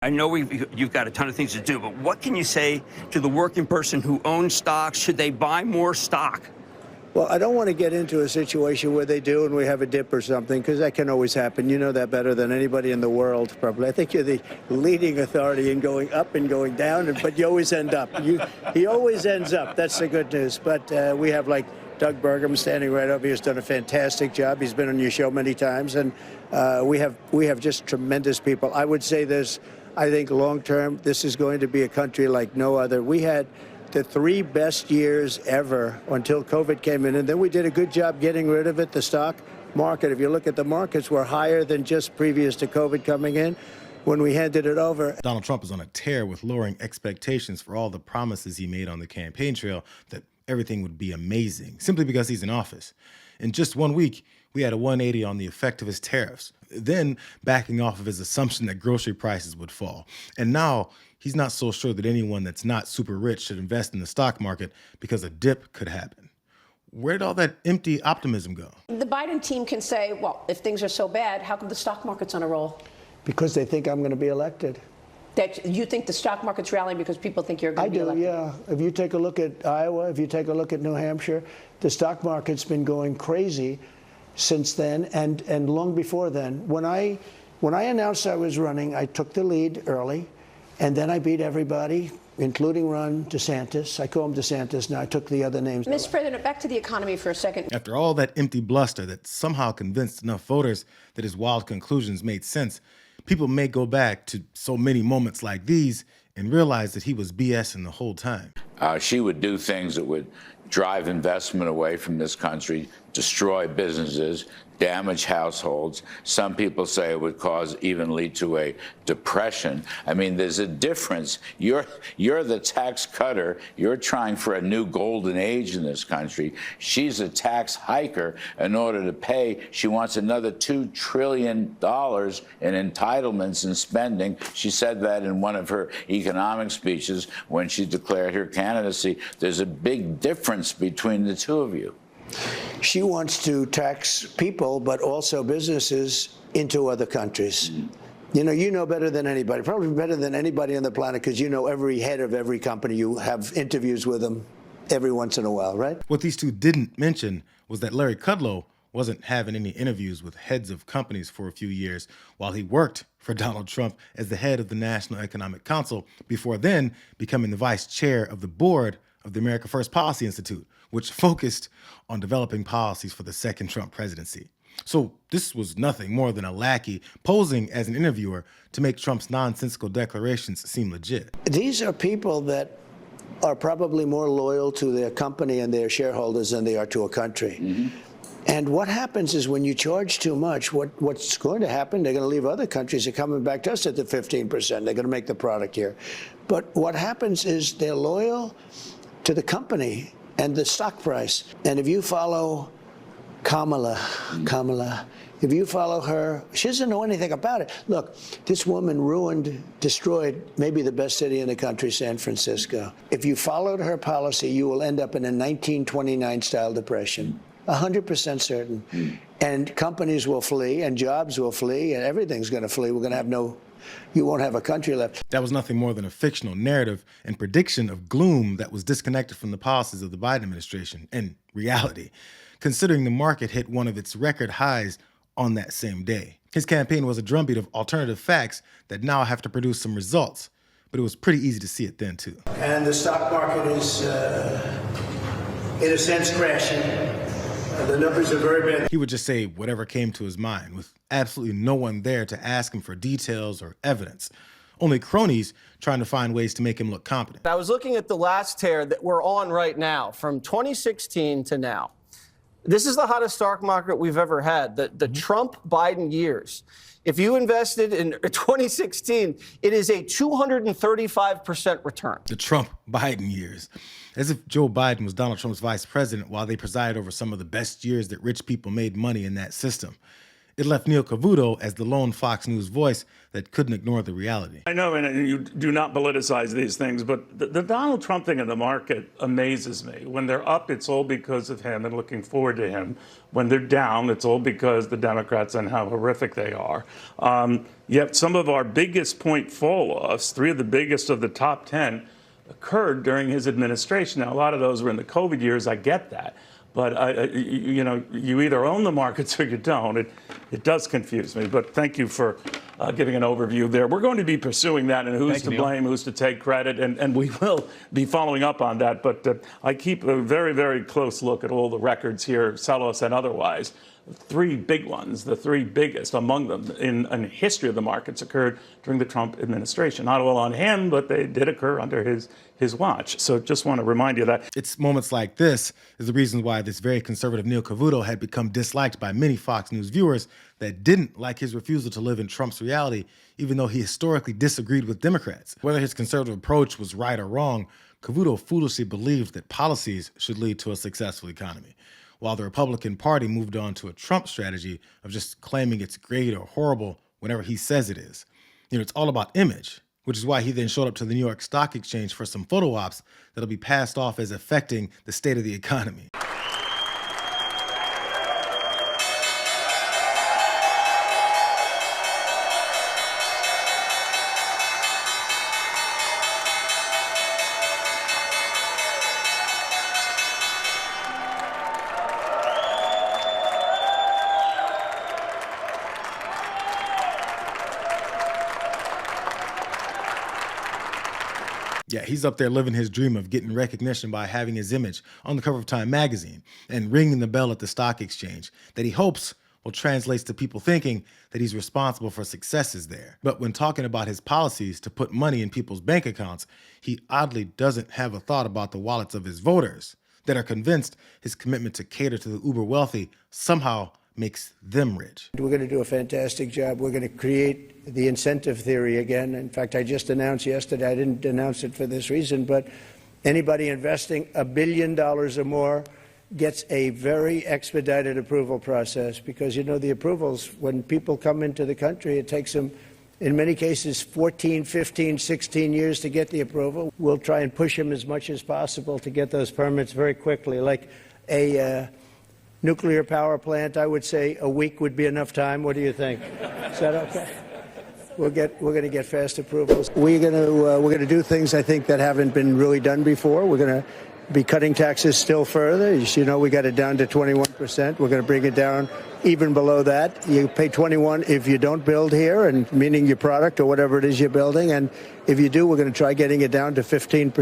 I know you've got a ton of things to do, but what can you say to the working person who owns stocks? Should they buy more stock? Well, I don't want to get into a situation where they do and we have a dip or something, because that can always happen. You know that better than anybody in the world, probably. I think you're the leading authority in going up and going down, but you always end up. He always ends up. That's the good news. But we have, like, Doug Burgum standing right over here, has done a fantastic job. He's been on your show many times, and we have just tremendous people. I would say this, I think long term, this is going to be a country like no other. We had the 3 best years ever until COVID came in, and then we did a good job getting rid of it. The stock market, if you look at the markets, were higher than just previous to COVID coming in when we handed it over. Donald Trump is on a tear with lowering expectations for all the promises he made on the campaign trail that everything would be amazing, simply because he's in office. In just 1 week, we had a 180 on the effect of his tariffs, then backing off of his assumption that grocery prices would fall. And now he's not so sure that anyone that's not super rich should invest in the stock market because a dip could happen. Where did all that empty optimism go? The Biden team can say, well, if things are so bad, how come the stock market's on a roll? Because they think I'm going to be elected. That you think the stock market's rallying because people think you're going to be elected? I do, yeah. If you take a look at Iowa, if you take a look at New Hampshire, the stock market's been going crazy since then and long before then. When I announced I was running, I took the lead early, and then I beat everybody, including Ron DeSantis. I call him DeSantis now. I took the other names. Mr. President, back to the economy for a second. After all that empty bluster that somehow convinced enough voters that his wild conclusions made sense, people may go back to so many moments like these and realize that he was BSing the whole time. She would do things that would drive investment away from this country, destroy businesses, damage households. Some people say it would even lead to a depression. I mean, there's a difference. You're the tax cutter. You're trying for a new golden age in this country. She's a tax hiker in order to pay. She wants another $2 trillion in entitlements and spending. She said that in one of her economic speeches when she declared her candidacy. There's a big difference between the two of you. She wants to tax people, but also businesses into other countries. You know better than anybody, probably better than anybody on the planet, because you know every head of every company. You have interviews with them every once in a while, right? What these two didn't mention was that Larry Kudlow wasn't having any interviews with heads of companies for a few years while he worked for Donald Trump as the head of the National Economic Council, before then becoming the vice chair of the board of the America First Policy Institute, which focused on developing policies for the second Trump presidency. So this was nothing more than a lackey posing as an interviewer to make Trump's nonsensical declarations seem legit. These are people that are probably more loyal to their company and their shareholders than they are to a country. Mm-hmm. And what happens is when you charge too much, what's going to happen, they're going to leave other countries. They're coming back to us at the 15%. They're going to make the product here. But what happens is they're loyal to the company and the stock price. And if you follow Kamala, if you follow her, she doesn't know anything about it. Look, this woman destroyed maybe the best city in the country, San Francisco. If you followed her policy, you will end up in a 1929-style depression. 100% certain. And companies will flee, and jobs will flee, and everything's going to flee. We're going to have you won't have a country left. That was nothing more than a fictional narrative and prediction of gloom that was disconnected from the policies of the Biden administration and reality, considering the market hit one of its record highs on that same day. His campaign was a drumbeat of alternative facts that now have to produce some results, but it was pretty easy to see it then, too. And the stock market is, in a sense, crashing. The numbers are very bad. He would just say whatever came to his mind, with absolutely no one there to ask him for details or evidence. Only cronies trying to find ways to make him look competent. I was looking at the last tear that we're on right now, from 2016 to now. This is the hottest stock market we've ever had, the Trump-Biden years. If you invested in 2016, it is a 235% return. The Trump-Biden years. As if Joe Biden was Donald Trump's vice president while they presided over some of the best years that rich people made money in that system. It left Neil Cavuto as the lone Fox News voice that couldn't ignore the reality. I know, and you do not politicize these things, but the Donald Trump thing in the market amazes me. When they're up, it's all because of him and looking forward to him. When they're down, it's all because the Democrats and how horrific they are. Yet some of our biggest point fall-offs, 3 of the biggest of the top 10, occurred during his administration. Now, a lot of those were in the COVID years. I get that. But, you either own the markets or you don't. It does confuse me. But thank you for giving an overview there. We're going to be pursuing that and who's to blame, who's to take credit. And we will be following up on that. But I keep a very, very close look at all the records here, Sellos and otherwise. 3 big ones, the 3 biggest among them in history of the markets occurred during the Trump administration. Not all on him, but they did occur under his watch. So just want to remind you that. It's moments like this is the reason why this very conservative Neil Cavuto had become disliked by many Fox News viewers that didn't like his refusal to live in Trump's reality, even though he historically disagreed with Democrats. Whether his conservative approach was right or wrong, Cavuto foolishly believed that policies should lead to a successful economy, while the Republican Party moved on to a Trump strategy of just claiming it's great or horrible whenever he says it is. It's all about image, which is why he then showed up to the New York Stock Exchange for some photo ops that'll be passed off as affecting the state of the economy. Yeah, he's up there living his dream of getting recognition by having his image on the cover of Time magazine and ringing the bell at the stock exchange that he hopes will translate to people thinking that he's responsible for successes there. But when talking about his policies to put money in people's bank accounts, he oddly doesn't have a thought about the wallets of his voters that are convinced his commitment to cater to the uber wealthy somehow makes them rich. We're going to do a fantastic job. We're going to create the incentive theory again. In fact, I just announced yesterday, I didn't announce it for this reason, but anybody investing $1 billion or more gets a very expedited approval process because, the approvals, when people come into the country, it takes them, in many cases, 14, 15, 16 years to get the approval. We'll try and push them as much as possible to get those permits very quickly. Like a nuclear power plant, I would say a week would be enough time. What do you think? Is that okay? We're going to get fast approvals. We're going to do things I think that haven't been really done before. We're going to be cutting taxes still further. We got it down to 21%. We're going to bring it down even below that. You pay 21 if you don't build here, and meaning your product or whatever it is you're building. And if you do, we're going to try getting it down to 15%.